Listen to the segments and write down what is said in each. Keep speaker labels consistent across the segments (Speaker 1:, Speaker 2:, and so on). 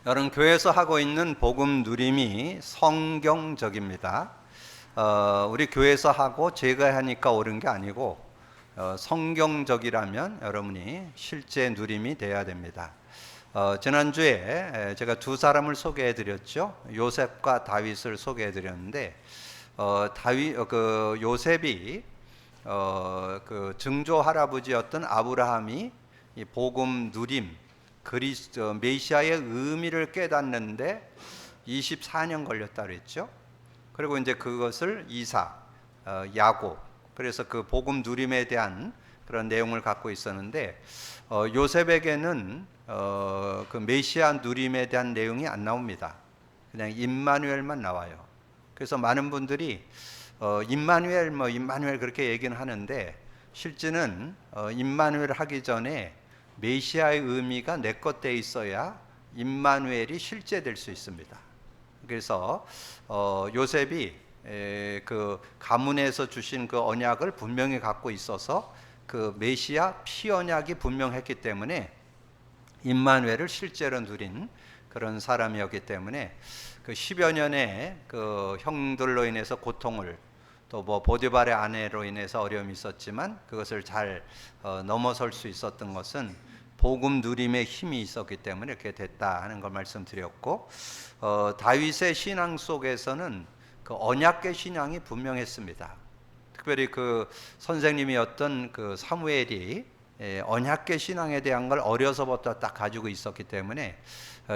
Speaker 1: 여러분 교회에서 하고 있는 복음 누림이 성경적입니다. 우리 교회에서 하고 제가 하니까 옳은 게 아니고 성경적이라면 여러분이 실제 누림이 돼야 됩니다. 지난주에 제가 두 사람을 소개해 드렸죠. 요셉과 다윗을 소개해 드렸는데 요셉이 그 증조 할아버지였던 아브라함이 이 복음 누림 그리스도 메시아의 의미를 깨닫는데 24년 걸렸다 그랬죠. 그리고 이제 그것을 이삭, 야곱, 그래서 그 복음 누림에 대한 그런 내용을 갖고 있었는데 요셉에게는 그 메시아 누림에 대한 내용이 안 나옵니다. 그냥 임마누엘만 나와요. 그래서 많은 분들이 임마누엘 그렇게 얘기는 하는데 실제는 임마누엘 하기 전에 메시아의 의미가 내 것 돼 있어야 임마누엘이 실제될 수 있습니다. 그래서 요셉이 그 가문에서 주신 그 언약을 분명히 갖고 있어서 그 메시아 피 언약이 분명했기 때문에 임마누엘을 실제로 누린 그런 사람이었기 때문에 그 10여 년의 그 형들로 인해서 고통을 또 뭐 보디발의 아내로 인해서 어려움이 있었지만 그것을 잘 넘어설 수 있었던 것은 복음 누림의 힘이 있었기 때문에 이렇게 됐다 하는 걸 말씀드렸고, 다윗의 신앙 속에서는 그 언약계 신앙이 분명했습니다. 특별히 그 선생님이었던 그 사무엘이 언약계 신앙에 대한 걸 어려서부터 딱 가지고 있었기 때문에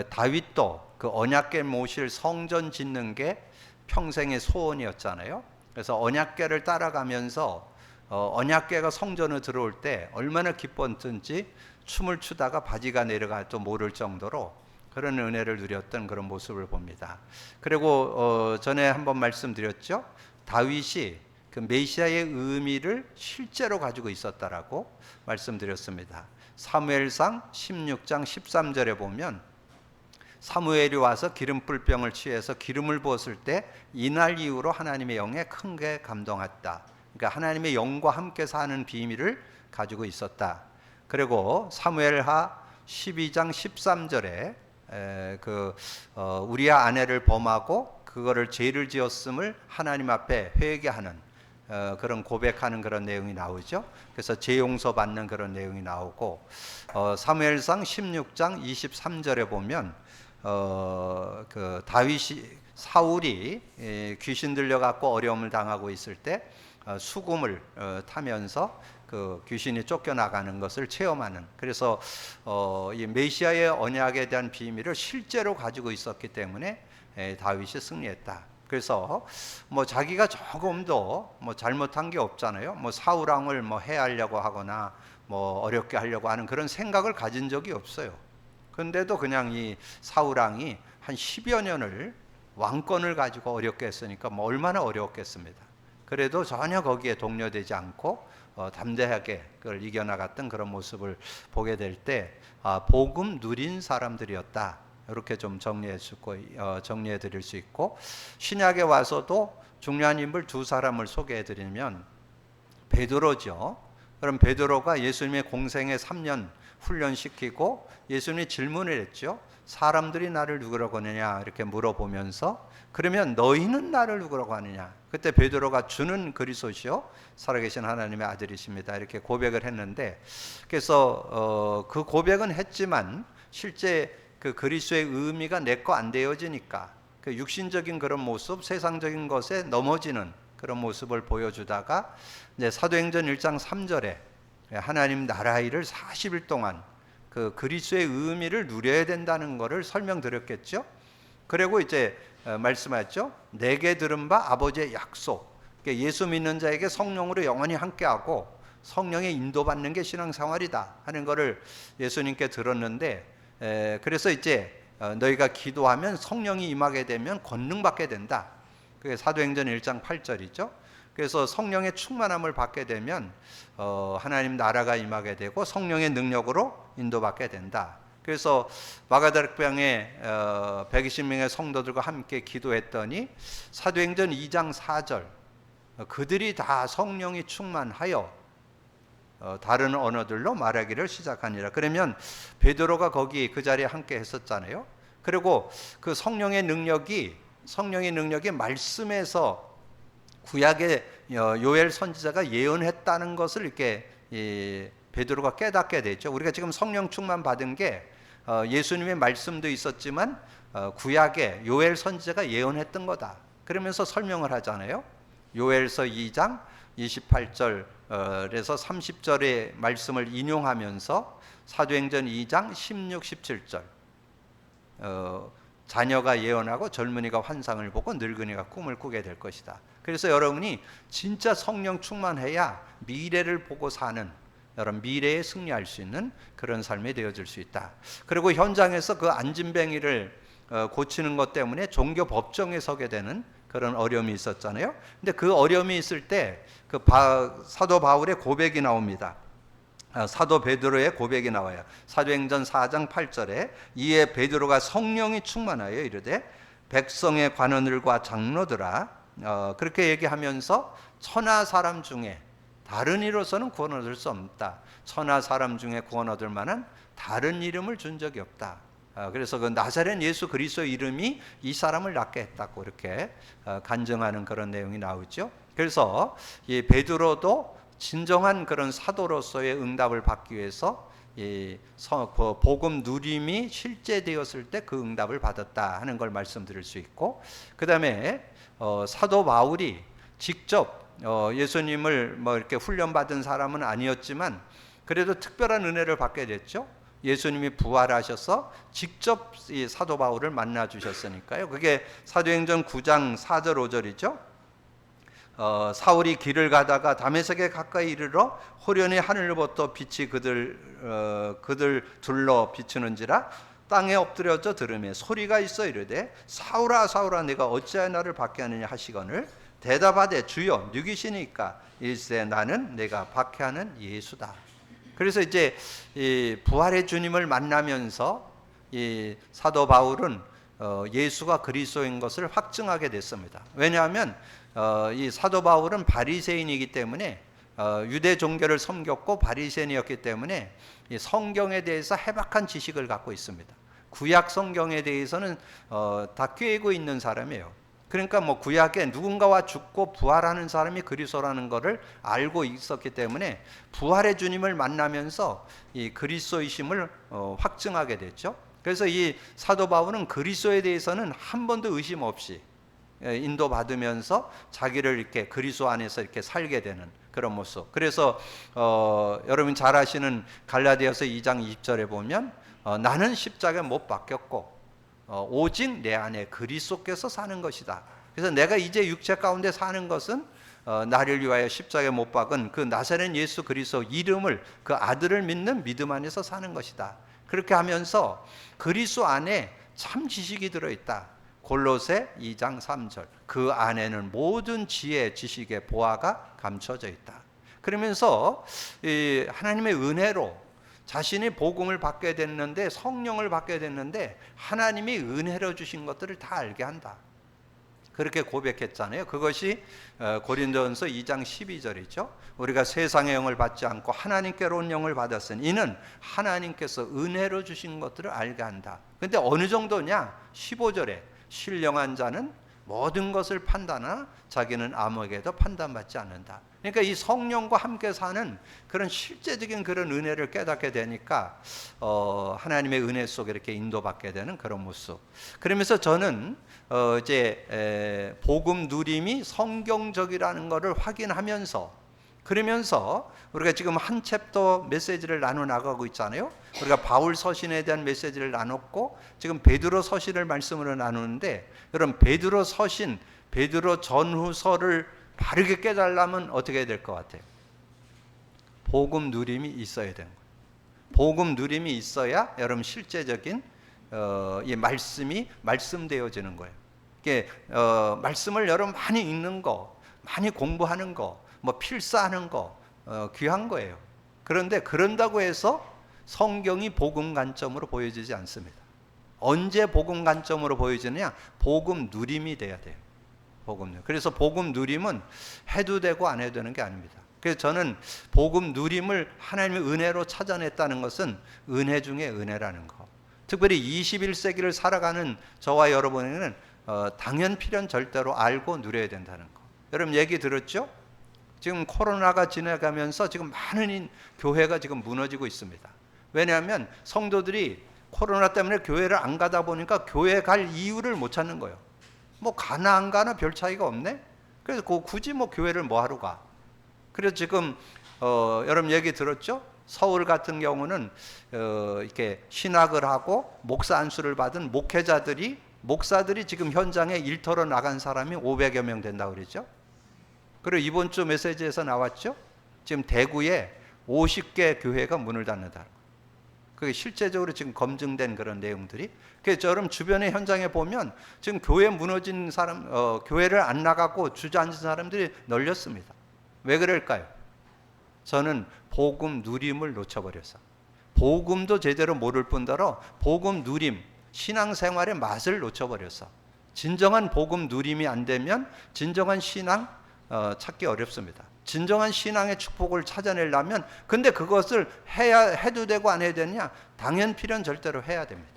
Speaker 1: 다윗도 그 언약계 모실 성전 짓는 게 평생의 소원이었잖아요. 그래서 언약궤를 따라가면서 언약궤가 성전에 들어올 때 얼마나 기뻤든지 춤을 추다가 바지가 내려갈지도 모를 정도로 그런 은혜를 누렸던 그런 모습을 봅니다. 그리고 전에 한번 말씀드렸죠. 다윗이 그 메시아의 의미를 실제로 가지고 있었다라고 말씀드렸습니다. 사무엘상 16장 13절에 보면 사무엘이 와서 기름불병을 취해서 기름을 부었을 때 이날 이후로 하나님의 영에 크게 감동했다. 그러니까 하나님의 영과 함께 사는 비밀을 가지고 있었다. 그리고 사무엘하 12장 13절에 우리아 아내를 범하고 그거를 죄를 지었음을 하나님 앞에 회개하는 그런 고백하는 그런 내용이 나오죠. 그래서 죄 용서 받는 그런 내용이 나오고, 사무엘상 16장 23절에 보면 그 다윗이 사울이 귀신 들려 갖고 어려움을 당하고 있을 때 수금을 타면서 그 귀신이 쫓겨나가는 것을 체험하는, 그래서 이 메시아의 언약에 대한 비밀을 실제로 가지고 있었기 때문에 다윗이 승리했다. 그래서 뭐 자기가 조금도 뭐 잘못한 게 없잖아요. 뭐 사울 왕을 뭐 해하려고 하거나 뭐 어렵게 하려고 하는 그런 생각을 가진 적이 없어요. 근데도 그냥 이 사울 왕이 한 10여 년을 왕권을 가지고 어렵게 했으니까 뭐 얼마나 어려웠겠습니다. 그래도 전혀 거기에 동요되지 않고 담대하게 그걸 이겨나갔던 그런 모습을 보게 될 때 복음 누린 사람들이었다. 이렇게 좀 정리해 드릴 수 있고, 신약에 와서도 중요한 인물 두 사람을 소개해 드리면 베드로죠. 그럼 베드로가 예수님의 공생에 3년 훈련시키고 예수님이 질문을 했죠. 사람들이 나를 누구라고 하느냐 이렇게 물어보면서, 그러면 너희는 나를 누구라고 하느냐. 그때 베드로가 주는 그리스도시요 살아계신 하나님의 아들이십니다 이렇게 고백을 했는데, 그래서 그 고백은 했지만 실제 그 그리스도의 의미가 내 거 안 되어지니까 그 육신적인 그런 모습, 세상적인 것에 넘어지는 그런 모습을 보여주다가 이제 사도행전 1장 3절에 하나님 나라 일을 40일 동안 그 그리스도의 의미를 누려야 된다는 것을 설명드렸겠죠. 그리고 이제 말씀하셨죠. 내게 들은 바 아버지의 약속. 그러니까 예수 믿는 자에게 성령으로 영원히 함께하고 성령의 인도받는 게 신앙생활이다 하는 것을 예수님께 들었는데, 그래서 이제 너희가 기도하면 성령이 임하게 되면 권능 받게 된다. 그게 사도행전 1장 8절이죠. 그래서 성령의 충만함을 받게 되면 하나님 나라가 임하게 되고 성령의 능력으로 인도받게 된다. 그래서 마가다락방에 120명의 성도들과 함께 기도했더니 사도행전 2장 4절 그들이 다 성령이 충만하여 다른 언어들로 말하기를 시작하니라. 그러면 베드로가 거기 그 자리에 함께 했었잖아요. 그리고 그 성령의 능력이 말씀에서 구약의 요엘 선지자가 예언했다는 것을 이렇게 베드로가 깨닫게 되죠. 우리가 지금 성령 충만 받은 게 예수님의 말씀도 있었지만 구약의 요엘 선지자가 예언했던 거다. 그러면서 설명을 하잖아요. 요엘서 2장 28절에서 30절의 말씀을 인용하면서 사도행전 2장 16, 17절 자녀가 예언하고 젊은이가 환상을 보고 늙은이가 꿈을 꾸게 될 것이다. 그래서 여러분이 진짜 성령 충만해야 미래를 보고 사는, 여러분 미래에 승리할 수 있는 그런 삶이 되어질 수 있다. 그리고 현장에서 그 안진뱅이를 고치는 것 때문에 종교 법정에 서게 되는 그런 어려움이 있었잖아요. 근데 그 어려움이 있을 때 그 사도 바울의 고백이 나옵니다. 사도 베드로의 고백이 나와요. 사도행전 4장 8절에 이에 베드로가 성령이 충만하여 이르되 백성의 관원들과 장로들아, 그렇게 얘기하면서 천하 사람 중에 다른 이로서는 구원 얻을 수 없다. 천하 사람 중에 구원 얻을 만한 다른 이름을 준 적이 없다. 그래서 그 나사렛 예수 그리스도 이름이 이 사람을 낫게 했다고 이렇게 간증하는 그런 내용이 나오죠. 그래서 이 베드로도 진정한 그런 사도로서의 응답을 받기 위해서 복음 누림이 실제되었을 때 그 응답을 받았다 하는 걸 말씀드릴 수 있고, 그 다음에 사도 바울이 직접 예수님을 뭐 이렇게 훈련받은 사람은 아니었지만 그래도 특별한 은혜를 받게 됐죠. 예수님이 부활하셔서 직접 이 사도 바울을 만나 주셨으니까요. 그게 사도행전 9장 4절 5절이죠. 사울이 길을 가다가 다메섹에 가까이 이르러 호련히 하늘로부터 빛이 그들 둘러 비추는지라 땅에 엎드려져 들으며 소리가 있어 이르되 사울아 사울아 내가 어찌하여 나를 박해하느냐 하시거늘 대답하되 주여 누구시니까 일세 나는 내가 박해하는 예수다. 그래서 이제 이 부활의 주님을 만나면서 이 사도 바울은 예수가 그리스도인 것을 확증하게 됐습니다. 왜냐하면 이 사도 바울은 바리새인이기 때문에 유대 종교를 섬겼고 바리새인이었기 때문에 이 성경에 대해서 해박한 지식을 갖고 있습니다. 구약 성경에 대해서는 다 꿰고 있는 사람이에요. 그러니까 뭐 구약에 누군가와 죽고 부활하는 사람이 그리스도라는 것을 알고 있었기 때문에 부활의 주님을 만나면서 이 그리스도이심을 확증하게 됐죠. 그래서 이 사도 바울은 그리스도에 대해서는 한 번도 의심 없이 인도받으면서 자기를 이렇게 그리스도 안에서 이렇게 살게 되는 그런 모습. 그래서 여러분 잘 아시는 갈라디아서 2장 20절에 보면 나는 십자가에 못 박혔고 오직 내 안에 그리스도께서 사는 것이다. 그래서 내가 이제 육체 가운데 사는 것은 나를 위하여 십자가에 못 박은 그 나사렛 예수 그리스도 이름을 그 아들을 믿는 믿음 안에서 사는 것이다. 그렇게 하면서 그리스도 안에 참 지식이 들어있다. 골로새 2장 3절 그 안에는 모든 지혜 지식의 보화가 감춰져 있다. 그러면서 하나님의 은혜로 자신이 복음을 받게 됐는데 성령을 받게 됐는데 하나님이 은혜로 주신 것들을 다 알게 한다. 그렇게 고백했잖아요. 그것이 고린도전서 2장 12절이죠. 우리가 세상의 영을 받지 않고 하나님께로 온 영을 받았으니 이는 하나님께서 은혜로 주신 것들을 알게 한다. 근데 어느 정도냐? 15절에 신령한 자는 모든 것을 판단하나 자기는 아무에게도 판단받지 않는다. 그러니까 이 성령과 함께 사는 그런 실제적인 그런 은혜를 깨닫게 되니까 하나님의 은혜 속에 이렇게 인도받게 되는 그런 모습. 그러면서 저는 이제 복음 누림이 성경적이라는 것을 확인하면서 그러면서 우리가 지금 한 챕터 메시지를 나눠 나가고 있잖아요. 우리가 바울 서신에 대한 메시지를 나눴고 지금 베드로 서신을 말씀으로 나누는데 여러분 베드로 서신, 베드로 전후서를 바르게 깨달으려면 어떻게 해야 될 것 같아요? 복음 누림이 있어야 되는 거예요. 복음 누림이 있어야 여러분 실제적인 이 말씀이 말씀되어지는 거예요. 이게 말씀을 여러분 많이 읽는 거, 많이 공부하는 거, 뭐 필사하는 거 귀한 거예요. 그런데 그런다고 해서 성경이 복음 관점으로 보여지지 않습니다. 언제 복음 관점으로 보여지느냐? 복음 누림이 돼야 돼요. 복음 누림. 그래서 복음 누림은 해도 되고 안 해도 되는 게 아닙니다. 그래서 저는 복음 누림을 하나님의 은혜로 찾아냈다는 것은 은혜 중에 은혜라는 거. 특별히 21세기를 살아가는 저와 여러분에게는 당연 필연 절대로 알고 누려야 된다는 거. 여러분 얘기 들었죠? 지금 코로나가 지나가면서 지금 많은 교회가 지금 무너지고 있습니다. 왜냐하면 성도들이 코로나 때문에 교회를 안 가다 보니까 교회 갈 이유를 못 찾는 거예요. 뭐 가나 안 가나 별 차이가 없네. 그래서 굳이 뭐 교회를 뭐 하러 가. 그래서 지금 여러분 얘기 들었죠? 서울 같은 경우는 이렇게 신학을 하고 목사 안수를 받은 목사들이 지금 현장에 일터로 나간 사람이 500여 명 된다고 그랬죠. 그리고 이번 주 메시지에서 나왔죠. 지금 대구에 50개 교회가 문을 닫는다. 그게 실제적으로 지금 검증된 그런 내용들이. 그래서 여러분 주변의 현장에 보면 지금 교회 무너진 사람, 교회를 안 나가고 주저앉은 사람들이 널렸습니다. 왜 그럴까요? 저는 복음 누림을 놓쳐버려서, 복음도 제대로 모를 뿐더러 복음 누림, 신앙생활의 맛을 놓쳐버려서, 진정한 복음 누림이 안 되면 진정한 신앙 찾기 어렵습니다. 진정한 신앙의 축복을 찾아내려면, 근데 그것을 해도 되고 안 해야 되느냐? 당연 필연 절대로 해야 됩니다.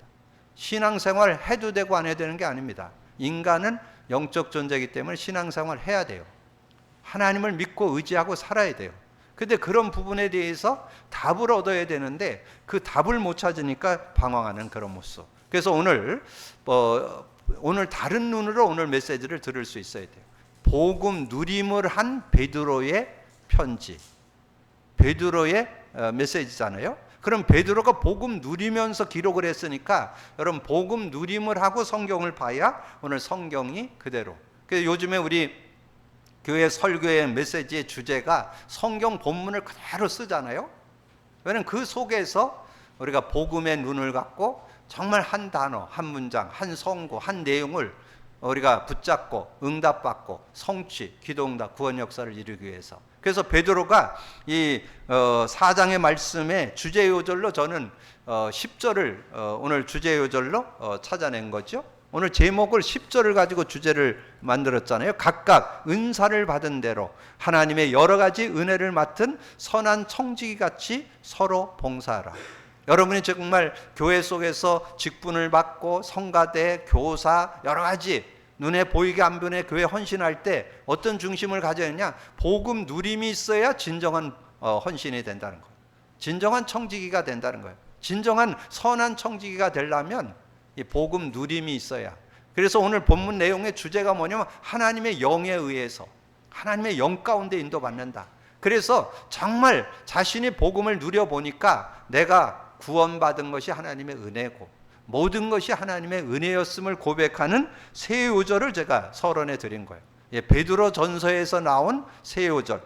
Speaker 1: 신앙생활 해도 되고 안 해야 되는 게 아닙니다. 인간은 영적 존재이기 때문에 신앙생활 해야 돼요. 하나님을 믿고 의지하고 살아야 돼요. 근데 그런 부분에 대해서 답을 얻어야 되는데 그 답을 못 찾으니까 방황하는 그런 모습. 그래서 오늘 다른 눈으로 오늘 메시지를 들을 수 있어야 돼요. 복음 누림을 한 베드로의 편지, 베드로의 메시지잖아요. 그럼 베드로가 복음 누리면서 기록을 했으니까 여러분 복음 누림을 하고 성경을 봐야 오늘 성경이 그대로. 그래서 요즘에 우리 교회 설교의 메시지의 주제가 성경 본문을 그대로 쓰잖아요. 왜냐하면 그 속에서 우리가 복음의 눈을 갖고 정말 한 단어, 한 문장, 한 성구, 한 내용을 우리가 붙잡고 응답받고 성취, 기도응답, 구원 역사를 이루기 위해서. 그래서 베드로가 이 4장의 말씀의 주제 요절로 저는 10절을 오늘 주제 요절로 찾아낸 거죠. 오늘 제목을 10절을 가지고 주제를 만들었잖아요. 각각 은사를 받은 대로 하나님의 여러 가지 은혜를 맡은 선한 청지기 같이 서로 봉사하라. 여러분이 정말 교회 속에서 직분을 받고 성가대, 교사 여러 가지 눈에 보이게 안 보이게 교회 헌신할 때 어떤 중심을 가져야 하냐? 복음 누림이 있어야 진정한 헌신이 된다는 거예요. 진정한 청지기가 된다는 거예요. 진정한 선한 청지기가 되려면 이 복음 누림이 있어야. 그래서 오늘 본문 내용의 주제가 뭐냐면 하나님의 영에 의해서 하나님의 영 가운데 인도받는다. 그래서 정말 자신이 복음을 누려보니까 내가 구원받은 것이 하나님의 은혜고 모든 것이 하나님의 은혜였음을 고백하는 세 요절을 제가 서론해 드린 거예요. 베드로 전서에서 나온 세 요절.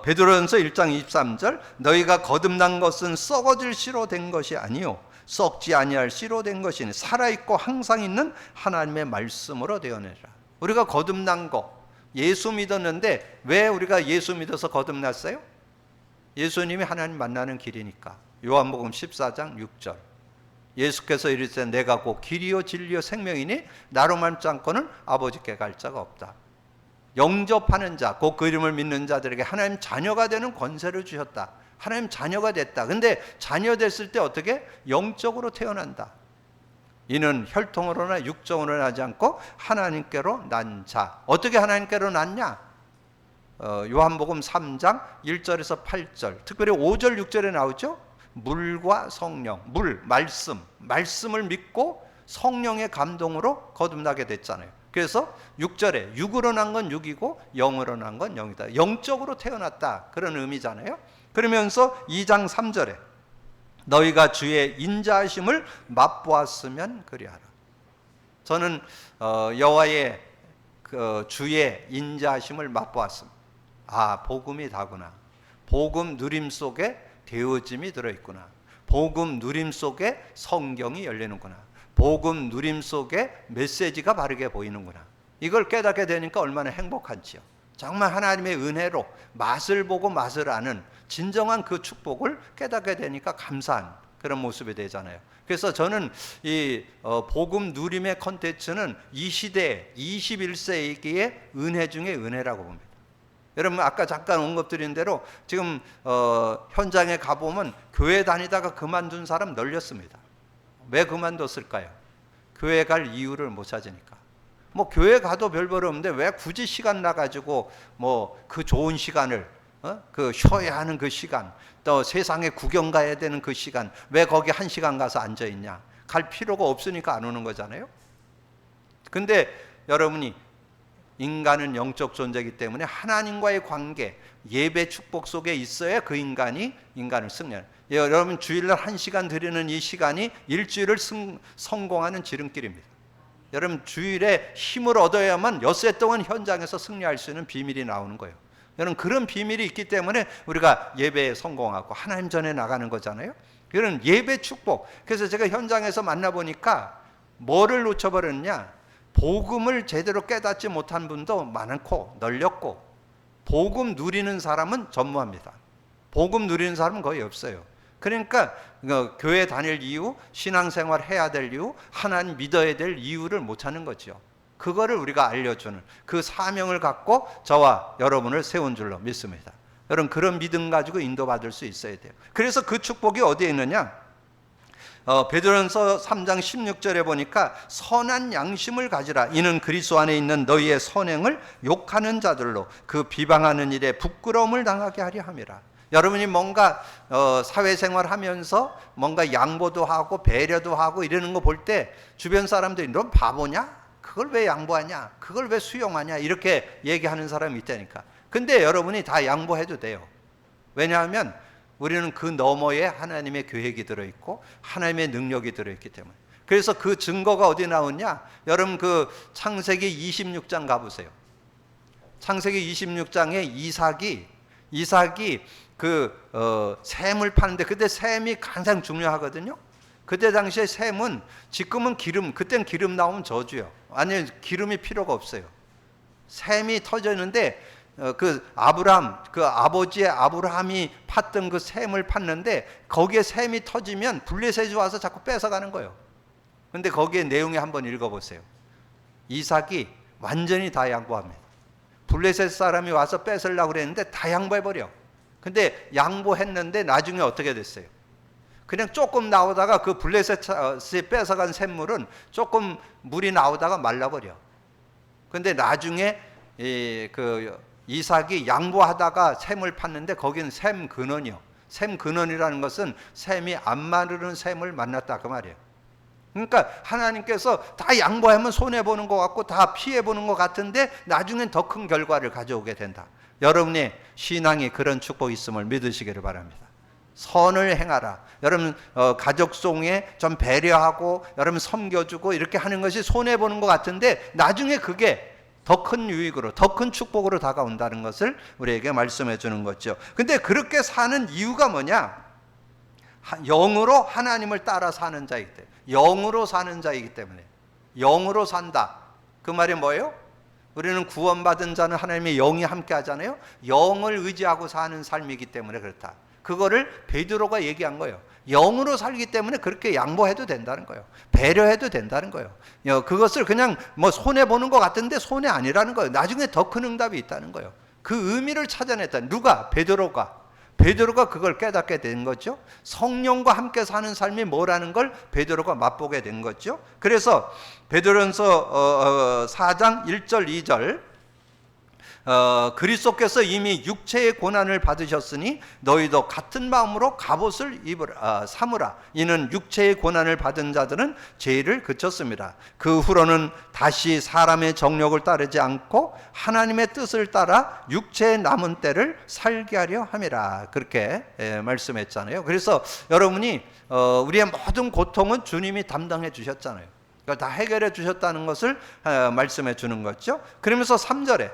Speaker 1: 베드로전서 1장 23절 너희가 거듭난 것은 썩어질 씨로 된 것이 아니요 썩지 아니할 씨로 된 것이니 살아있고 항상 있는 하나님의 말씀으로 되어내라. 우리가 거듭난 거 예수 믿었는데 왜 우리가 예수 믿어서 거듭났어요? 예수님이 하나님 만나는 길이니까. 요한복음 14장 6절 예수께서 이르시되 내가 곧 길이요 진리요 생명이니 나로 말지 않고는 아버지께 갈 자가 없다. 영접하는 자, 곧 그 이름을 믿는 자들에게 하나님 자녀가 되는 권세를 주셨다. 하나님 자녀가 됐다. 근데 자녀 됐을 때 어떻게? 영적으로 태어난다. 이는 혈통으로나 육정으로 나지 않고 하나님께로 난 자. 어떻게 하나님께로 났냐? 요한복음 3장 1절에서 8절 특별히 5절 6절에 나오죠. 물과 성령, 물, 말씀을 믿고 성령의 감동으로 거듭나게 됐잖아요. 그래서 6절에 육으로 난 건 육이고 영으로 난 건 영이다. 영적으로 태어났다. 그런 의미잖아요. 그러면서 2장 3절에 너희가 주의 인자하심을 맛보았으면 그리하라. 저는 여호와의 주의 인자하심을 맛보았습니다. 아, 복음이 다구나. 복음 누림 속에 되어짐이 들어있구나. 복음 누림 속에 성경이 열리는구나. 복음 누림 속에 메시지가 바르게 보이는구나. 이걸 깨닫게 되니까 얼마나 행복한지요. 정말 하나님의 은혜로 맛을 보고 맛을 아는 진정한 그 축복을 깨닫게 되니까 감사한 그런 모습이 되잖아요. 그래서 저는 이 복음 누림의 컨텐츠는 이 시대 21세기의 은혜 중에 은혜라고 봅니다. 여러분 아까 잠깐 언급드린 대로 지금 현장에 가보면 교회 다니다가 그만둔 사람 널렸습니다. 왜 그만뒀을까요? 교회 갈 이유를 못 찾으니까. 뭐 교회 가도 별볼 없는데 왜 굳이 시간 나가지고 뭐 그 좋은 시간을 그 쉬어야 하는 그 시간, 또 세상에 구경 가야 되는 그 시간, 왜 거기 1시간 가서 앉아 있냐? 갈 필요가 없으니까 안 오는 거잖아요. 근데 여러분이 인간은 영적 존재이기 때문에 하나님과의 관계, 예배 축복 속에 있어야 그 인간을 승리하는. 여러분 주일날 1시간 드리는 이 시간이 일주일을 성공하는 지름길입니다. 여러분 주일에 힘을 얻어야만 엿새 동안 현장에서 승리할 수 있는 비밀이 나오는 거예요. 여러분 그런 비밀이 있기 때문에 우리가 예배에 성공하고 하나님 전에 나가는 거잖아요. 그런 예배 축복. 그래서 제가 현장에서 만나보니까 뭐를 놓쳐버렸냐, 복음을 제대로 깨닫지 못한 분도 많고 널렸고, 복음 누리는 사람은 전무합니다. 복음 누리는 사람은 거의 없어요. 그러니까 교회 다닐 이유, 신앙생활 해야 될 이유, 하나님 믿어야 될 이유를 못 찾는 거죠. 그거를 우리가 알려주는 그 사명을 갖고 저와 여러분을 세운 줄로 믿습니다. 여러분 그런 믿음 가지고 인도받을 수 있어야 돼요. 그래서 그 축복이 어디에 있느냐, 베드로전서 3장 16절에 보니까 선한 양심을 가지라. 이는 그리스도 안에 있는 너희의 선행을 욕하는 자들로 그 비방하는 일에 부끄러움을 당하게 하려 함이라. 여러분이 뭔가 사회생활 하면서 뭔가 양보도 하고 배려도 하고 이러는 거 볼 때 주변 사람들이 너 바보냐? 그걸 왜 양보하냐? 그걸 왜 수용하냐? 이렇게 얘기하는 사람이 있다니까. 근데 여러분이 다 양보해도 돼요. 왜냐하면 우리는 그 너머에 하나님의 계획이 들어있고 하나님의 능력이 들어있기 때문에. 그래서 그 증거가 어디 나오냐? 여러분 그 창세기 26장 가보세요. 창세기 26장에 이삭이 그 샘을 파는데, 그때 샘이 가장 중요하거든요. 그때 당시에 샘은, 지금은 기름, 그땐 기름 나오면 저주요. 아니 기름이 필요가 없어요. 샘이 터졌는데 그 아브람, 그 아버지의 아브라함이 팠던 그 샘을 팠는데 거기에 샘이 터지면 블레셋이 와서 자꾸 뺏어가는 거예요. 근데 거기에 내용이 한번 읽어보세요. 이삭이 완전히 다 양보합니다. 블레셋 사람이 와서 뺏으려고 그랬는데 다 양보해버려. 근데 양보했는데 나중에 어떻게 됐어요? 그냥 조금 나오다가 그 블레셋이 뺏어간 샘물은 조금 물이 나오다가 말라버려. 근데 나중에 그 이삭이 양보하다가 샘을 팠는데 거기는 샘 근원이요. 샘 근원이라는 것은 샘이 안 마르는 샘을 만났다 그 말이에요. 그러니까 하나님께서 다 양보하면 손해보는 것 같고 다 피해보는 것 같은데 나중엔 더 큰 결과를 가져오게 된다. 여러분의 신앙이 그런 축복이 있음을 믿으시기를 바랍니다. 선을 행하라. 여러분 가족 속에 좀 배려하고 여러분 섬겨주고 이렇게 하는 것이 손해보는 것 같은데 나중에 그게 더 큰 유익으로, 더 큰 축복으로 다가온다는 것을 우리에게 말씀해 주는 거죠. 근데 그렇게 사는 이유가 뭐냐? 영으로 하나님을 따라 사는 자이기 때문에. 영으로 사는 자이기 때문에. 영으로 산다. 그 말이 뭐예요? 우리는 구원받은 자는 하나님의 영이 함께 하잖아요. 영을 의지하고 사는 삶이기 때문에 그렇다. 그거를 베드로가 얘기한 거예요. 영으로 살기 때문에 그렇게 양보해도 된다는 거예요. 배려해도 된다는 거예요. 그것을 그냥 뭐 손해보는 것 같은데 손해 아니라는 거예요. 나중에 더 큰 응답이 있다는 거예요. 그 의미를 찾아냈다. 누가? 베드로가 그걸 깨닫게 된 거죠. 성령과 함께 사는 삶이 뭐라는 걸 베드로가 맛보게 된 거죠. 그래서 베드로전서 4장 1절 2절 그리스도께서 이미 육체의 고난을 받으셨으니 너희도 같은 마음으로 갑옷을 삼으라. 이는 육체의 고난을 받은 자들은 죄를 그쳤습니다. 그 후로는 다시 사람의 정욕을 따르지 않고 하나님의 뜻을 따라 육체의 남은 때를 살게 하려 함이라. 그렇게 말씀했잖아요. 그래서 여러분이 우리의 모든 고통은 주님이 담당해 주셨잖아요. 그걸 다 해결해 주셨다는 것을 말씀해 주는 거죠. 그러면서 3절에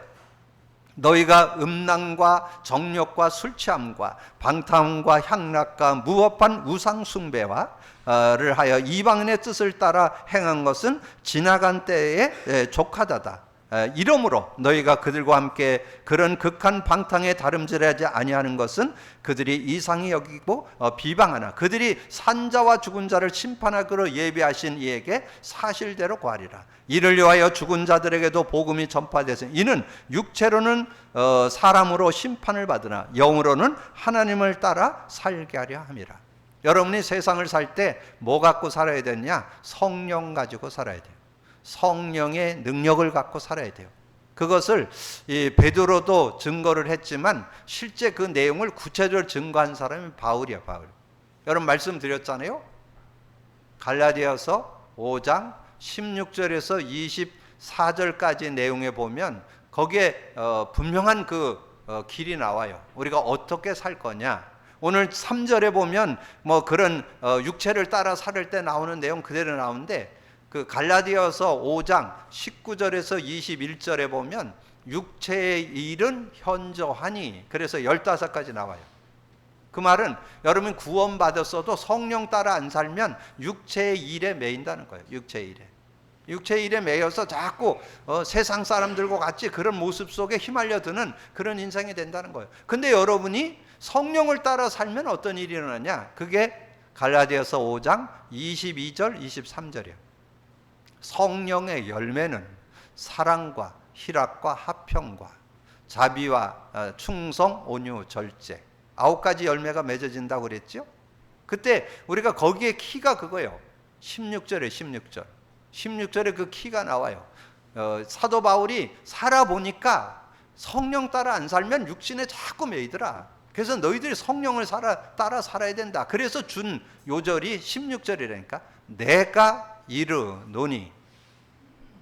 Speaker 1: 너희가 음란과 정욕과 술취함과 방탕과 향락과 무법한 우상 숭배와를 하여 이방인의 뜻을 따라 행한 것은 지나간 때에 족하다다. 이러므로 너희가 그들과 함께 그런 극한 방탕에 다름질하지 아니하는 것은 그들이 이상히 여기고 비방하나 그들이 산자와 죽은 자를 심판하기로 예비하신 이에게 사실대로 구하리라. 이를 위하여 죽은 자들에게도 복음이 전파되서 이는 육체로는 사람으로 심판을 받으나 영으로는 하나님을 따라 살게 하려 함이라. 여러분이 세상을 살 때 뭐 갖고 살아야 되냐? 성령 가지고 살아야 돼요. 성령의 능력을 갖고 살아야 돼요. 그것을 이 베드로도 증거를 했지만 실제 그 내용을 구체적으로 증거한 사람이 바울이야, 바울. 여러분 말씀드렸잖아요. 갈라디아서 5장 16절에서 24절까지 내용에 보면 거기에 분명한 그 길이 나와요. 우리가 어떻게 살 거냐. 오늘 3절에 보면 뭐 그런 육체를 따라 살 때 나오는 내용 그대로 나오는데 그 갈라디아서 5장 19절에서 21절에 보면 육체의 일은 현저하니 그래서 15가지 나와요. 그 말은 여러분 구원받았어도 성령 따라 안 살면 육체의 일에 매인다는 거예요. 육체의 일에. 육체의 일에 매여서 자꾸 세상 사람들과 같이 그런 모습 속에 휘말려 드는 그런 인생이 된다는 거예요. 근데 여러분이 성령을 따라 살면 어떤 일이 일어나냐? 그게 갈라디아서 5장 22절 23절이에요. 성령의 열매는 사랑과 희락과 화평과 자비와 충성, 온유, 절제 9가지 열매가 맺어진다고 그랬죠? 그때 우리가 거기에 키가 그거예요. 16절에 16절에 그 키가 나와요. 사도 바울이 살아보니까 성령 따라 안 살면 육신에 자꾸 매이더라. 그래서 너희들이 성령을 따라 살아야 된다. 그래서 준 요절이 16절이라니까. 내가 이르노니.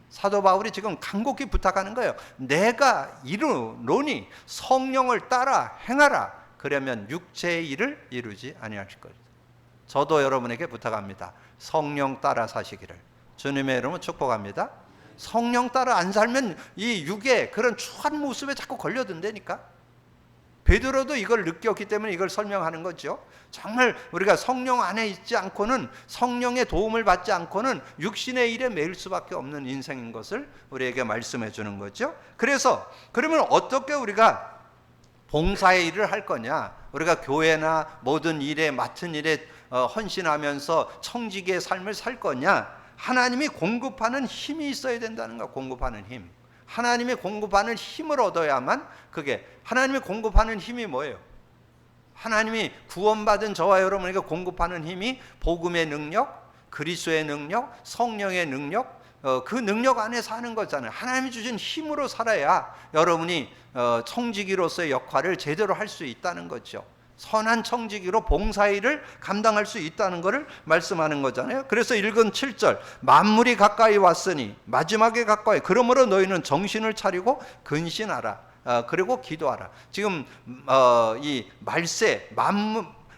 Speaker 1: 사도 바울이 지금 간곡히 부탁하는 거예요. 내가 이르노니 성령을 따라 행하라. 그러면 육체의 일을 이루지 아니하실 것이다. 저도 여러분에게 부탁합니다. 성령 따라 사시기를 주님의 이름으로 축복합니다. 성령 따라 안 살면 이 육의 그런 추한 모습에 자꾸 걸려든다니까. 베드로도 이걸 느꼈기 때문에 이걸 설명하는 거죠. 정말 우리가 성령 안에 있지 않고는 성령의 도움을 받지 않고는 육신의 일에 매일 수밖에 없는 인생인 것을 우리에게 말씀해 주는 거죠. 그래서 그러면 어떻게 우리가 봉사의 일을 할 거냐? 우리가 교회나 모든 일에 맡은 일에 헌신하면서 청지기의 삶을 살 거냐? 하나님이 공급하는 힘이 있어야 된다는 거야. 공급하는 힘. 하나님이 공급하는 힘을 얻어야만 그게 하나님이 공급하는 힘이 뭐예요? 하나님이 구원받은 저와 여러분에게 공급하는 힘이 복음의 능력, 그리스도의 능력, 성령의 능력, 그 능력 안에 사는 거잖아요. 하나님이 주신 힘으로 살아야 여러분이 청지기로서의 역할을 제대로 할 수 있다는 거죠. 선한 청지기로 봉사일을 감당할 수 있다는 것을 말씀하는 거잖아요. 그래서 읽은 7절 만물이 가까이 왔으니 마지막에 가까이 그러므로 너희는 정신을 차리고 근신하라. 그리고 기도하라. 지금 이 말세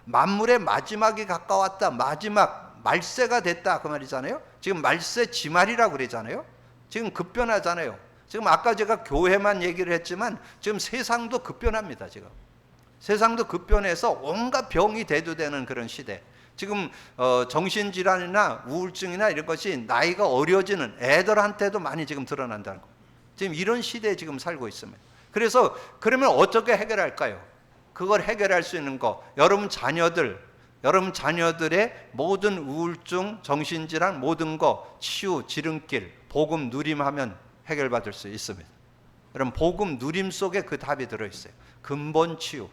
Speaker 1: 만물의 마지막이 가까웠다. 마지막 말세가 됐다 그 말이잖아요. 지금 말세 지말이라고 그러잖아요. 지금 급변하잖아요. 지금 아까 제가 교회만 얘기를 했지만 지금 세상도 급변합니다. 지금 세상도 급변해서 온갖 병이 대두되는 그런 시대. 지금 정신질환이나 우울증이나 이런 것이 나이가 어려지는 애들한테도 많이 지금 드러난다는 거예요. 지금 이런 시대에 지금 살고 있습니다. 그래서 그러면 어떻게 해결할까요? 그걸 해결할 수 있는 거 여러분 자녀들의 모든 우울증, 정신질환 모든 거 치유, 지름길, 복음 누림하면 해결받을 수 있습니다. 여러분 복음 누림 속에 그 답이 들어있어요. 근본 치유.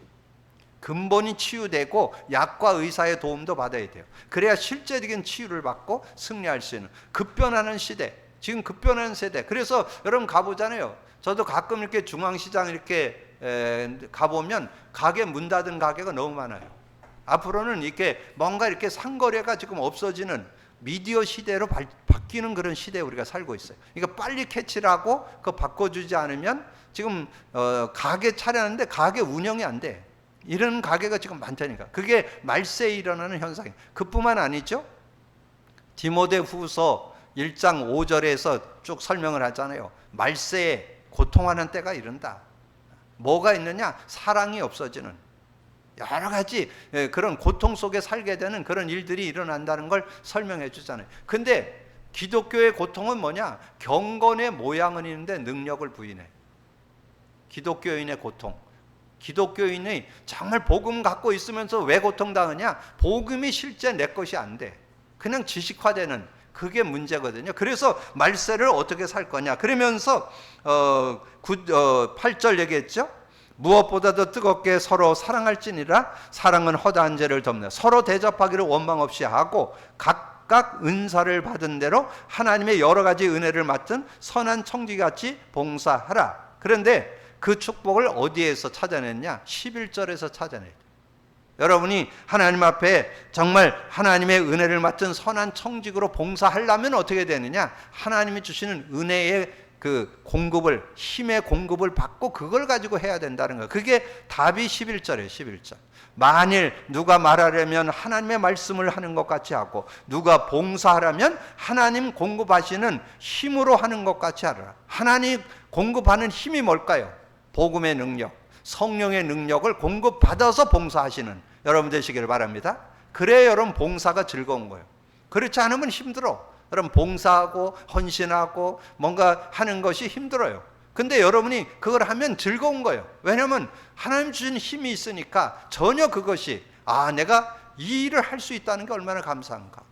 Speaker 1: 근본이 치유되고 약과 의사의 도움도 받아야 돼요. 그래야 실제적인 치유를 받고 승리할 수 있는 급변하는 시대. 지금 급변하는 세대. 그래서 여러분 가보잖아요. 저도 가끔 이렇게 중앙시장 이렇게 가보면 가게 문 닫은 가게가 너무 많아요. 앞으로는 이렇게 뭔가 이렇게 상거래가 지금 없어지는 미디어 시대로 바뀌는 그런 시대에 우리가 살고 있어요. 그러니까 빨리 캐치를 하고 그거 바꿔주지 않으면 지금 가게 차렸는데 가게 운영이 안 돼. 이런 가게가 지금 많다니까. 그게 말세에 일어나는 현상이에요. 그뿐만 아니죠. 디모데후서 1장 5절에서 쭉 설명을 하잖아요. 말세에 고통하는 때가 이른다. 뭐가 있느냐? 사랑이 없어지는 여러 가지 그런 고통 속에 살게 되는 그런 일들이 일어난다는 걸 설명해 주잖아요. 근데 기독교의 고통은 뭐냐? 경건의 모양은 있는데 능력을 부인해. 기독교인의 고통. 기독교인이 정말 복음 갖고 있으면서 왜 고통당하냐? 복음이 실제 내 것이 안 돼. 그냥 지식화되는, 그게 문제거든요. 그래서 말세를 어떻게 살 거냐? 그러면서 8절 얘기했죠. 무엇보다도 뜨겁게 서로 사랑할지니라. 사랑은 허다한 죄를 덮네. 서로 대접하기를 원망 없이 하고 각각 은사를 받은 대로 하나님의 여러 가지 은혜를 맡은 선한 청지같이 봉사하라. 그런데 그 축복을 어디에서 찾아냈냐? 11절에서 찾아내요. 여러분이 하나님 앞에 정말 하나님의 은혜를 맡은 선한 청직으로 봉사하려면 어떻게 되느냐? 하나님이 주시는 은혜의 그 공급을, 힘의 공급을 받고 그걸 가지고 해야 된다는 거예요. 그게 답이 11절이에요. 11절. 만일 누가 말하려면 하나님의 말씀을 하는 것 같이 하고, 누가 봉사하려면 하나님 공급하시는 힘으로 하는 것 같이 하라. 하나님 공급하는 힘이 뭘까요? 복음의 능력, 성령의 능력을 공급받아서 봉사하시는 여러분 되시기를 바랍니다. 그래야 여러분 봉사가 즐거운 거예요. 그렇지 않으면 힘들어. 여러분 봉사하고 헌신하고 뭔가 하는 것이 힘들어요. 근데 여러분이 그걸 하면 즐거운 거예요. 왜냐하면 하나님 주신 힘이 있으니까 전혀 그것이 내가 이 일을 할 수 있다는 게 얼마나 감사한가.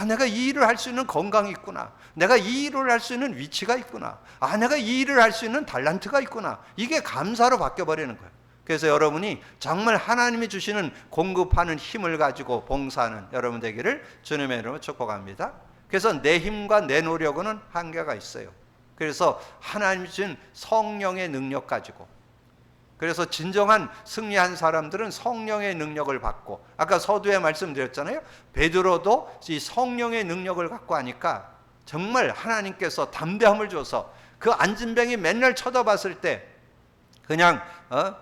Speaker 1: 내가 이 일을 할 수 있는 건강이 있구나. 내가 이 일을 할 수 있는 위치가 있구나. 내가 이 일을 할 수 있는 달란트가 있구나. 이게 감사로 바뀌어버리는 거예요. 그래서 여러분이 정말 하나님이 주시는 공급하는 힘을 가지고 봉사하는 여러분 되기를 주님의 이름으로 축복합니다. 그래서 내 힘과 내 노력은 한계가 있어요. 그래서 하나님이 주신 성령의 능력 가지고, 그래서 진정한 승리한 사람들은 성령의 능력을 받고, 아까 서두에 말씀드렸잖아요. 베드로도 이 성령의 능력을 갖고 하니까 정말 하나님께서 담대함을 줘서 그 안진뱅이 맨날 쳐다봤을 때 그냥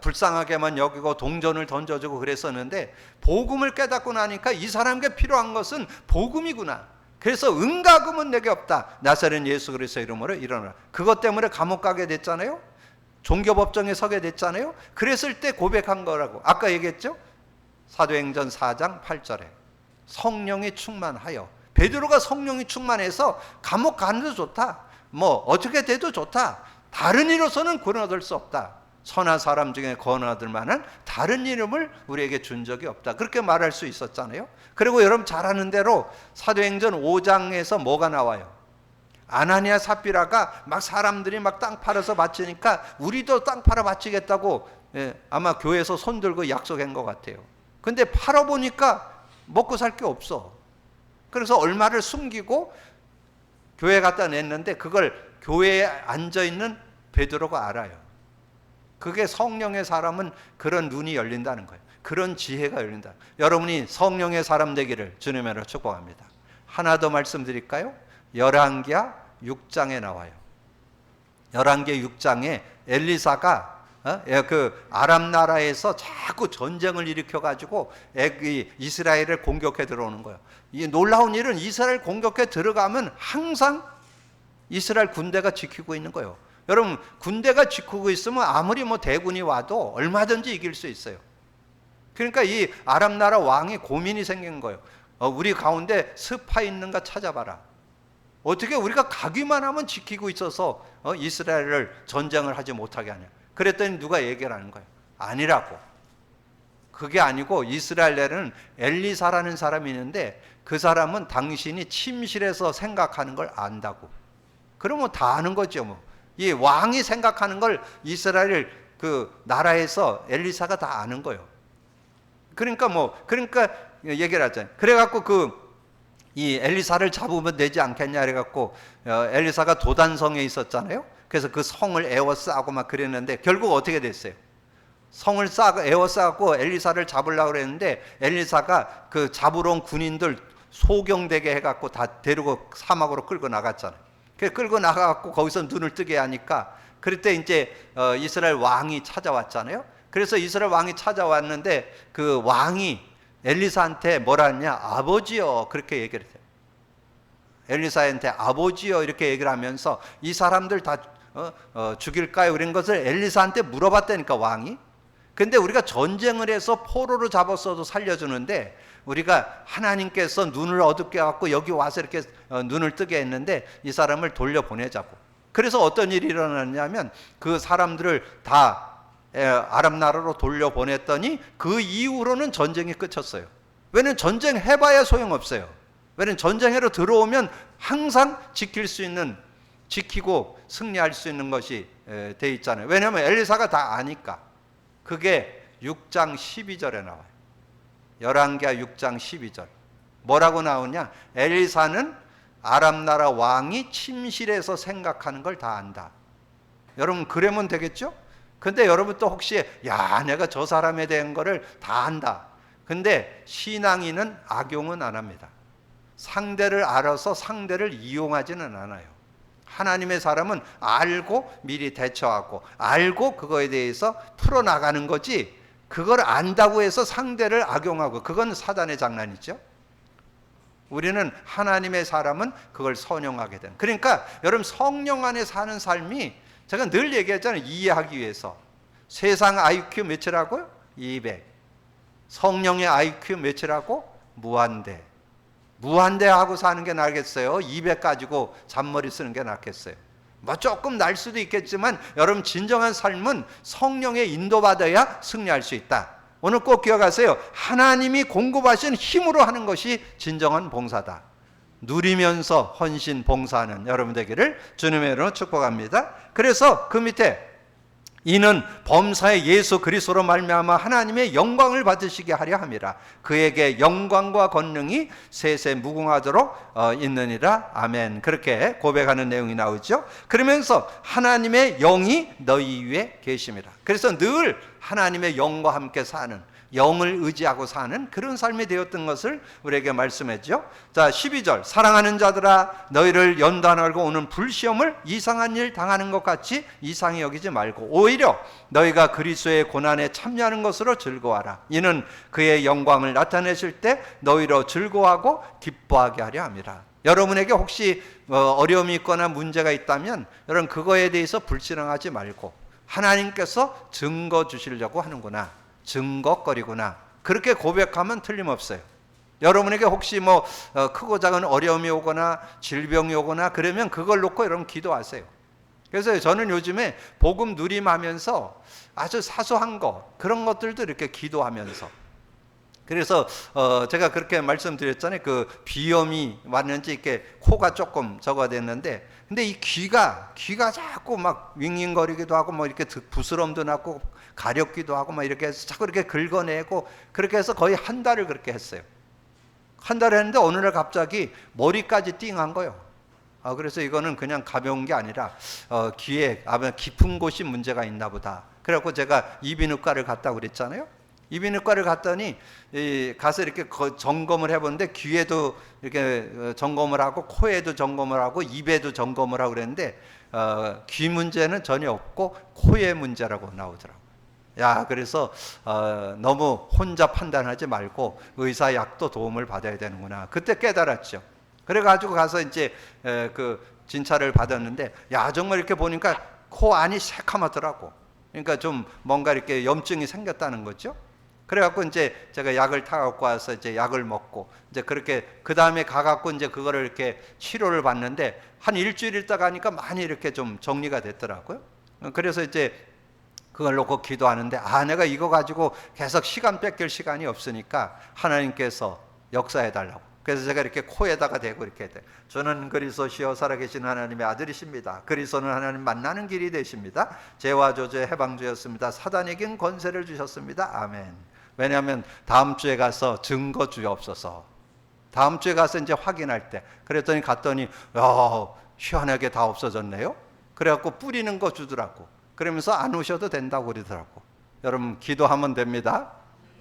Speaker 1: 불쌍하게만 여기고 동전을 던져주고 그랬었는데, 복음을 깨닫고 나니까 이 사람에게 필요한 것은 복음이구나. 그래서 은가금은 내게 없다. 나사렛 예수 그리스도의 이름으로 일어나라. 그것 때문에 감옥 가게 됐잖아요. 종교법정에 서게 됐잖아요. 그랬을 때 고백한 거라고 아까 얘기했죠. 사도행전 4장 8절에 성령이 충만하여, 베드로가 성령이 충만해서 감옥 가는 데 좋다, 뭐 어떻게 돼도 좋다, 다른 이로서는 구원 얻을 수 없다, 선한 사람 중에 구원 얻을 만한 다른 이름을 우리에게 준 적이 없다, 그렇게 말할 수 있었잖아요. 그리고 여러분 잘 아는 대로 사도행전 5장에서 뭐가 나와요? 아나니아 삽비라가 막 사람들이 막 땅 팔아서 바치니까 우리도 땅 팔아 바치겠다고 아마 교회에서 손 들고 약속한 것 같아요. 근데 팔아보니까 먹고 살 게 없어. 그래서 얼마를 숨기고 교회 갖다 냈는데 그걸 교회에 앉아있는 베드로가 알아요. 그게 성령의 사람은 그런 눈이 열린다는 거예요. 그런 지혜가 열린다. 여러분이 성령의 사람 되기를 주님으로 축복합니다. 하나 더 말씀드릴까요? 열왕기하 6장에 나와요. 열왕기 6장에 엘리사가 그 아람 나라에서 자꾸 전쟁을 일으켜 가지고 이스라엘을 공격해 들어오는 거예요. 이 놀라운 일은 이스라엘 공격해 들어가면 항상 이스라엘 군대가 지키고 있는 거예요. 여러분 군대가 지키고 있으면 아무리 뭐 대군이 와도 얼마든지 이길 수 있어요. 그러니까 이 아람 나라 왕이 고민이 생긴 거예요. 우리 가운데 스파 있는가 찾아봐라. 어떻게 우리가 가기만 하면 지키고 있어서 이스라엘을 전쟁을 하지 못하게 하냐. 그랬더니 누가 얘기를 하는 거예요. 아니라고. 그게 아니고 이스라엘에는 엘리사라는 사람이 있는데 그 사람은 당신이 침실에서 생각하는 걸 안다고. 그러면 다 아는 거죠. 뭐. 이 왕이 생각하는 걸 이스라엘 그 나라에서 엘리사가 다 아는 거예요. 그러니까 얘기를 하잖아요. 그래갖고 이 엘리사를 잡으면 되지 않겠냐 그래갖고 엘리사가 도단성에 있었잖아요. 그래서 그 성을 에워싸고 막 그랬는데 결국 어떻게 됐어요? 성을 에워싸고 엘리사를 잡으려고 그랬는데 엘리사가 그 잡으러 온 군인들 소경되게 해갖고 다 데리고 사막으로 끌고 나갔잖아요. 그래서 끌고 나가갖고 거기서 눈을 뜨게 하니까 그때 이제 이스라엘 왕이 찾아왔잖아요. 그래서 이스라엘 왕이 찾아왔는데 그 왕이 엘리사한테 뭐라 하냐? 아버지요. 그렇게 얘기를 해요. 엘리사한테 아버지요. 이렇게 얘기를 하면서 이 사람들 다 죽일까요? 그런 것을 엘리사한테 물어봤다니까 왕이. 근데 우리가 전쟁을 해서 포로로 잡았어도 살려주는데, 우리가 하나님께서 눈을 어둡게 갖고 여기 와서 이렇게 눈을 뜨게 했는데 이 사람을 돌려보내자고. 그래서 어떤 일이 일어났냐면 그 사람들을 다 아랍 나라로 돌려보냈더니 그 이후로는 전쟁이 끝쳤어요. 왜냐면 전쟁 해봐야 소용없어요. 왜냐면 전쟁으로 들어오면 항상 지키고 승리할 수 있는 것이 돼 있잖아요. 왜냐하면 엘리사가 다 아니까. 그게 6장 12절에 나와요. 열왕기하 6장 12절. 뭐라고 나오냐? 엘리사는 아랍 나라 왕이 침실에서 생각하는 걸 다 안다. 여러분 그러면 되겠죠? 근데 여러분 또 혹시 내가 저 사람에 대한 거를 다 안다. 근데 신앙인은 악용은 안 합니다. 상대를 알아서 상대를 이용하지는 않아요. 하나님의 사람은 알고 미리 대처하고 알고 그거에 대해서 풀어나가는 거지, 그걸 안다고 해서 상대를 악용하고, 그건 사단의 장난이죠. 우리는 하나님의 사람은 그걸 선용하게 되는. 그러니까 여러분 성령 안에 사는 삶이, 제가 늘 얘기했잖아요. 이해하기 위해서. 세상 IQ 몇이라고요? 200. 성령의 IQ 몇이라고? 무한대. 무한대하고 사는 게 낫겠어요? 200 가지고 잔머리 쓰는 게 낫겠어요? 뭐 조금 날 수도 있겠지만 여러분 진정한 삶은 성령의 인도받아야 승리할 수 있다. 오늘 꼭 기억하세요. 하나님이 공급하신 힘으로 하는 것이 진정한 봉사다. 누리면서 헌신 봉사하는 여러분 되기를 주님의 이름으로 축복합니다. 그래서 그 밑에 이는 범사의 예수 그리스도로 말미암아 하나님의 영광을 받으시게 하려 함이라. 그에게 영광과 권능이 세세 무궁하도록 있느니라. 아멘. 그렇게 고백하는 내용이 나오죠. 그러면서 하나님의 영이 너희 위에 계심이라. 그래서 늘 하나님의 영과 함께 사는, 영을 의지하고 사는 그런 삶이 되었던 것을 우리에게 말씀했죠. 자, 12절. 사랑하는 자들아, 너희를 연단하고 오는 불시험을 이상한 일 당하는 것 같이 이상히 여기지 말고 오히려 너희가 그리스도의 고난에 참여하는 것으로 즐거워하라. 이는 그의 영광을 나타내실 때 너희로 즐거워하고 기뻐하게 하려 함이라. 여러분에게 혹시 어려움이 있거나 문제가 있다면 여러분 그거에 대해서 불신앙하지 말고, 하나님께서 증거 주시려고 하는구나, 증거거리구나, 그렇게 고백하면 틀림없어요. 여러분에게 혹시 크고 작은 어려움이 오거나 질병이 오거나 그러면 그걸 놓고 여러분 기도하세요. 그래서 저는 요즘에 복음 누림하면서 아주 사소한 거, 그런 것들도 이렇게 기도하면서, 그래서 제가 그렇게 말씀드렸잖아요. 그 비염이 왔는지 이렇게 코가 조금 저거 됐는데, 근데 이 귀가 자꾸 막 윙윙거리기도 하고 이렇게 부스럼도 나고 가렵기도 하고 이렇게 해서 자꾸 이렇게 긁어내고, 그렇게 해서 거의 한 달을 그렇게 했어요. 한 달 했는데 어느 날 갑자기 머리까지 띵한 거예요. 그래서 이거는 그냥 가벼운 게 아니라 귀에 아마 깊은 곳이 문제가 있나 보다. 그래갖고 제가 이비인후과를 갔다고 그랬잖아요. 이비인후과를 갔더니 가서 이렇게 점검을 해보는데 귀에도 이렇게 점검을 하고 코에도 점검을 하고 입에도 점검을 하고 그랬는데 귀 문제는 전혀 없고 코의 문제라고 나오더라고요. 그래서 너무 혼자 판단하지 말고 의사 약도 도움을 받아야 되는구나. 그때 깨달았죠. 그래가지고 가서 이제 그 진찰을 받았는데, 정말 이렇게 보니까 코 안이 새카맣더라고. 그러니까 좀 뭔가 이렇게 염증이 생겼다는 거죠. 그래갖고 이제 제가 약을 타갖고 와서 이제 약을 먹고, 이제 그렇게 그 다음에 가갖고 이제 그거를 이렇게 치료를 받는데 한 일주일 있다 가니까 많이 이렇게 좀 정리가 됐더라고요. 그래서 이제 그걸 놓고 기도하는데, 내가 이거 가지고 계속 시간 뺏길 시간이 없으니까 하나님께서 역사해달라고. 그래서 제가 이렇게 코에다가 대고 이렇게 돼. 저는 그리스도시여 살아계신 하나님의 아들이십니다. 그리스도는 하나님 만나는 길이 되십니다. 죄와 저주의 해방주였습니다. 사단에겐 권세를 주셨습니다. 아멘. 왜냐하면 다음 주에 가서 증거 주옵소서. 다음 주에 가서 이제 확인할 때, 그랬더니 갔더니 희한하게 다 없어졌네요. 그래갖고 뿌리는 거 주더라고. 그러면서 안 오셔도 된다고 그러더라고. 여러분 기도하면 됩니다.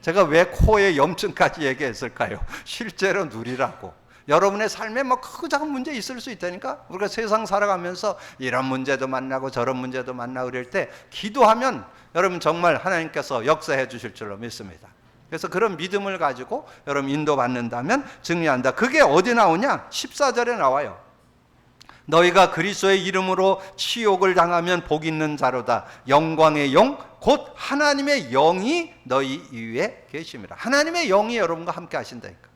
Speaker 1: 제가 왜 코에 염증까지 얘기했을까요? 실제로 누리라고. 여러분의 삶에 크고 작은 문제 있을 수 있다니까. 우리가 세상 살아가면서 이런 문제도 만나고 저런 문제도 만나고 그럴 때 기도하면 여러분 정말 하나님께서 역사해 주실 줄로 믿습니다. 그래서 그런 믿음을 가지고 여러분 인도받는다면 승리한다. 그게 어디 나오냐? 14절에 나와요. 너희가 그리스도의 이름으로 치욕을 당하면 복 있는 자로다. 영광의 영 곧 하나님의 영이 너희 위에 계심이라. 하나님의 영이 여러분과 함께 하신다니까.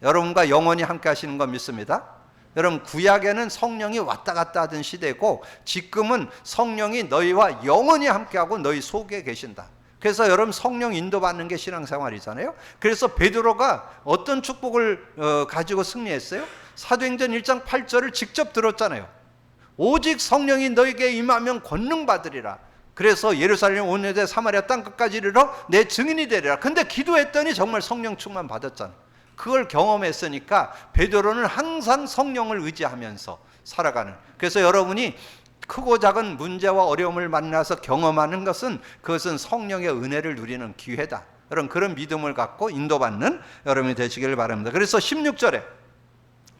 Speaker 1: 여러분과 영원히 함께 하시는 거 믿습니다. 여러분, 구약에는 성령이 왔다 갔다 하던 시대고 지금은 성령이 너희와 영원히 함께하고 너희 속에 계신다. 그래서 여러분, 성령 인도받는 게 신앙생활이잖아요. 그래서 베드로가 어떤 축복을 가지고 승리했어요? 사도행전 1장 8절을 직접 들었잖아요. 오직 성령이 너에게 임하면 권능 받으리라. 그래서 예루살렘 온 유대 사마리아 땅끝까지 이르러 내 증인이 되리라. 근데 기도했더니 정말 성령 충만 받았잖아요. 그걸 경험했으니까 베드로는 항상 성령을 의지하면서 살아가는. 그래서 여러분이 크고 작은 문제와 어려움을 만나서 경험하는 것은 그것은 성령의 은혜를 누리는 기회다. 여러분, 그런 믿음을 갖고 인도받는 여러분이 되시길 바랍니다. 그래서 16절에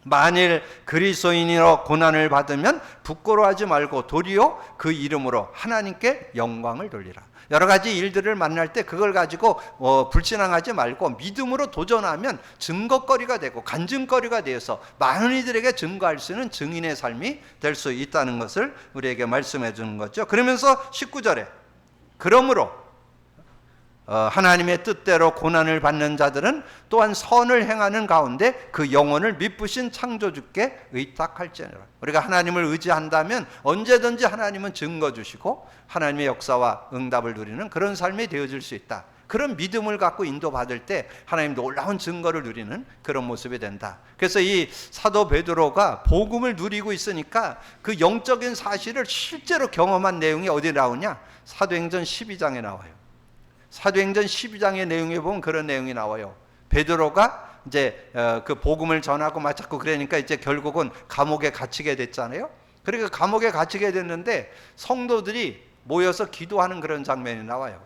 Speaker 1: 만일 그리스도인으로 고난을 받으면 부끄러워하지 말고 도리어 그 이름으로 하나님께 영광을 돌리라. 여러 가지 일들을 만날 때 그걸 가지고 불신앙하지 말고 믿음으로 도전하면 증거거리가 되고 간증거리가 되어서 많은 이들에게 증거할 수 있는 증인의 삶이 될 수 있다는 것을 우리에게 말씀해 주는 거죠. 그러면서 19절에 그러므로 하나님의 뜻대로 고난을 받는 자들은 또한 선을 행하는 가운데 그 영혼을 미쁘신 창조주께 의탁할지니라. 우리가 하나님을 의지한다면 언제든지 하나님은 증거 주시고 하나님의 역사와 응답을 누리는 그런 삶이 되어질 수 있다. 그런 믿음을 갖고 인도받을 때 하나님 놀라운 증거를 누리는 그런 모습이 된다. 그래서 이 사도 베드로가 복음을 누리고 있으니까 그 영적인 사실을 실제로 경험한 내용이 어디 나오냐? 사도행전 12장에 나와요. 사도행전 12장의 내용에 보면 그런 내용이 나와요. 베드로가 이제 그 복음을 전하고 막 자꾸 그러니까 이제 결국은 감옥에 갇히게 됐잖아요. 그러니까 감옥에 갇히게 됐는데 성도들이 모여서 기도하는 그런 장면이 나와요.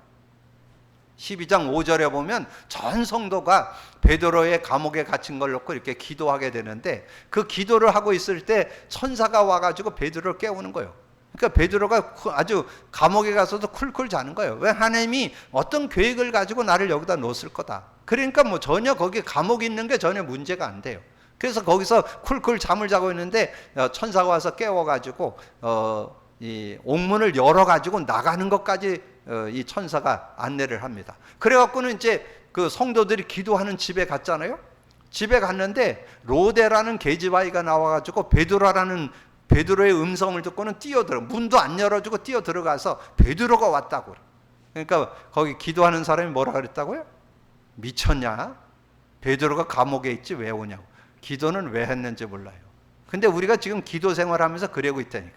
Speaker 1: 12장 5절에 보면 전 성도가 베드로의 감옥에 갇힌 걸 놓고 이렇게 기도하게 되는데 그 기도를 하고 있을 때 천사가 와가지고 베드로를 깨우는 거예요. 그러니까 베드로가 아주 감옥에 가서도 쿨쿨 자는 거예요. 왜? 하나님이 어떤 계획을 가지고 나를 여기다 놓았을 거다. 그러니까 뭐 전혀 거기 감옥에 있는 게 전혀 문제가 안 돼요. 그래서 거기서 쿨쿨 잠을 자고 있는데 천사가 와서 깨워가지고 이 옥문을 열어가지고 나가는 것까지 이 천사가 안내를 합니다. 그래갖고는 이제 그 성도들이 기도하는 집에 갔잖아요. 집에 갔는데 로데라는 계집아이가 나와가지고 베드로의 음성을 듣고는 뛰어들어, 문도 안 열어주고 뛰어들어가서 베드로가 왔다고. 그러니까 거기 기도하는 사람이 뭐라 그랬다고요? 미쳤냐? 베드로가 감옥에 있지 왜 오냐고. 기도는 왜 했는지 몰라요. 근데 우리가 지금 기도 생활하면서 그러고 있다니까.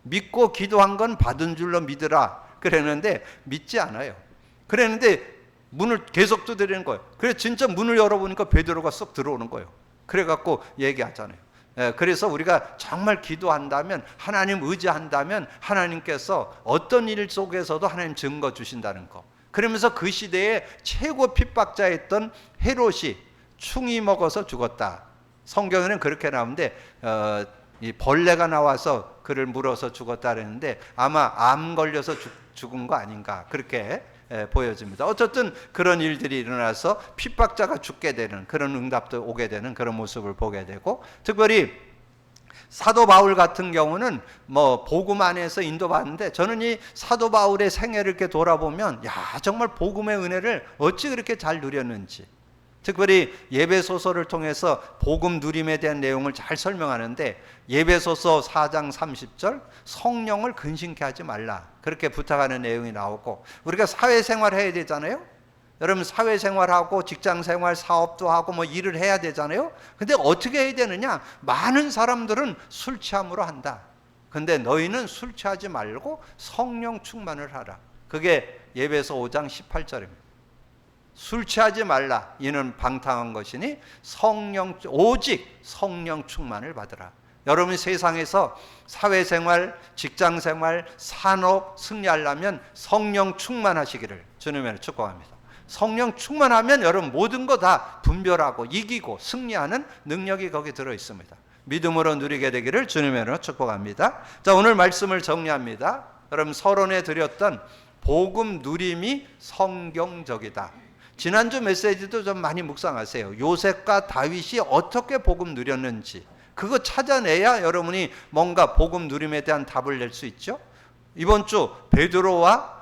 Speaker 1: 믿고 기도한 건 받은 줄로 믿으라 그랬는데 믿지 않아요. 그랬는데 문을 계속 두드리는 거예요. 그래서 진짜 문을 열어보니까 베드로가 쏙 들어오는 거예요. 그래갖고 얘기하잖아요. 그래서 우리가 정말 기도한다면, 하나님 의지한다면 하나님께서 어떤 일 속에서도 하나님 증거 주신다는 거. 그러면서 그 시대에 최고 핍박자였던 헤롯이 충이 먹어서 죽었다. 성경에는 그렇게 나오는데 이 벌레가 나와서 그를 물어서 죽었다 그랬는데 아마 암 걸려서 죽은 거 아닌가 그렇게 보여집니다. 어쨌든 그런 일들이 일어나서 핍박자가 죽게 되는 그런 응답도 오게 되는 그런 모습을 보게 되고, 특별히 사도 바울 같은 경우는 뭐 복음 안에서 인도받는데, 저는 이 사도 바울의 생애를 이렇게 돌아보면 야, 정말 복음의 은혜를 어찌 그렇게 잘 누렸는지, 특별히 예배소서를 통해서 복음 누림에 대한 내용을 잘 설명하는데, 예배소서 4장 30절 성령을 근심케 하지 말라 그렇게 부탁하는 내용이 나오고, 우리가 사회생활 해야 되잖아요. 여러분, 사회생활하고 직장생활, 사업도 하고 뭐 일을 해야 되잖아요. 근데 어떻게 해야 되느냐? 많은 사람들은 술 취함으로 한다. 근데 너희는 술 취하지 말고 성령 충만을 하라. 그게 예배소 5장 18절입니다. 술 취하지 말라. 이는 방탕한 것이니 오직 성령 충만을 받으라. 여러분이 세상에서 사회생활, 직장생활, 산업 승리하려면 성령 충만하시기를 주님으로 축복합니다. 성령 충만하면 여러분 모든 거 다 분별하고 이기고 승리하는 능력이 거기 들어 있습니다. 믿음으로 누리게 되기를 주님으로 축복합니다. 자, 오늘 말씀을 정리합니다. 여러분, 서론에 드렸던 복음 누림이 성경적이다. 지난주 메시지도 좀 많이 묵상하세요. 요셉과 다윗이 어떻게 복음 누렸는지, 그거 찾아내야 여러분이 뭔가 복음 누림에 대한 답을 낼 수 있죠. 이번 주 베드로와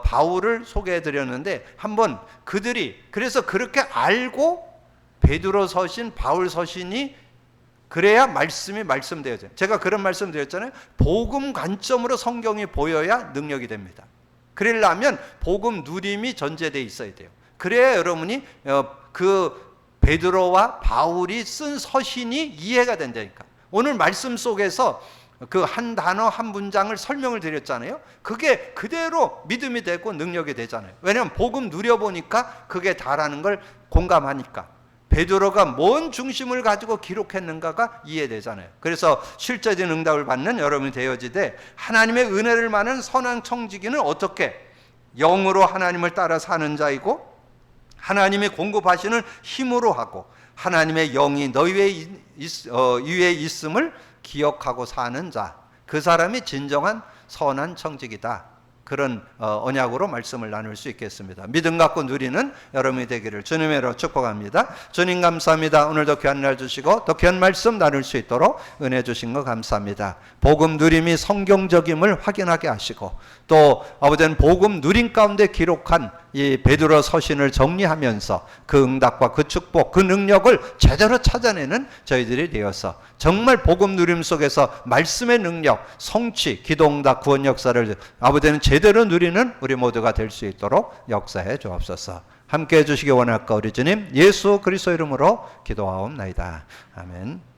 Speaker 1: 바울을 소개해 드렸는데 한번 그들이 그래서 그렇게 알고 베드로 서신, 바울 서신이 그래야 말씀이 말씀되어져요. 제가 그런 말씀 드렸잖아요. 복음 관점으로 성경이 보여야 능력이 됩니다. 그러려면 복음 누림이 전제되어 있어야 돼요. 그래야 여러분이 그 베드로와 바울이 쓴 서신이 이해가 된다니까. 오늘 말씀 속에서 그 한 단어 한 문장을 설명을 드렸잖아요. 그게 그대로 믿음이 되고 능력이 되잖아요. 왜냐하면 복음 누려보니까 그게 다라는 걸 공감하니까. 베드로가 뭔 중심을 가지고 기록했는가가 이해되잖아요. 그래서 실제적인 응답을 받는 여러분이 되어지되 하나님의 은혜를 많은 선한 청지기는 어떻게 영으로 하나님을 따라 사는 자이고 하나님이 공급하시는 힘으로 하고 하나님의 영이 너희 위에 있음을 기억하고 사는 자, 그 사람이 진정한 선한 청지기다. 그런 언약으로 말씀을 나눌 수 있겠습니다. 믿음 갖고 누리는 여러분이 되기를 주님의 이름으로 축복합니다. 주님 감사합니다. 오늘도 귀한 날 주시고 또 귀한 말씀 나눌 수 있도록 은혜 주신 거 감사합니다. 복음 누림이 성경적임을 확인하게 하시고 또 아버지는 복음 누림 가운데 기록한 이 베드로 서신을 정리하면서 그 응답과 그 축복, 그 능력을 제대로 찾아내는 저희들이 되어서 정말 복음 누림 속에서 말씀의 능력, 성취, 기도응답, 구원 역사를 아버지는 제대로 누리는 우리 모두가 될 수 있도록 역사해 주옵소서. 함께해 주시기 원할까 우리 주님 예수 그리스도 이름으로 기도하옵나이다. 아멘.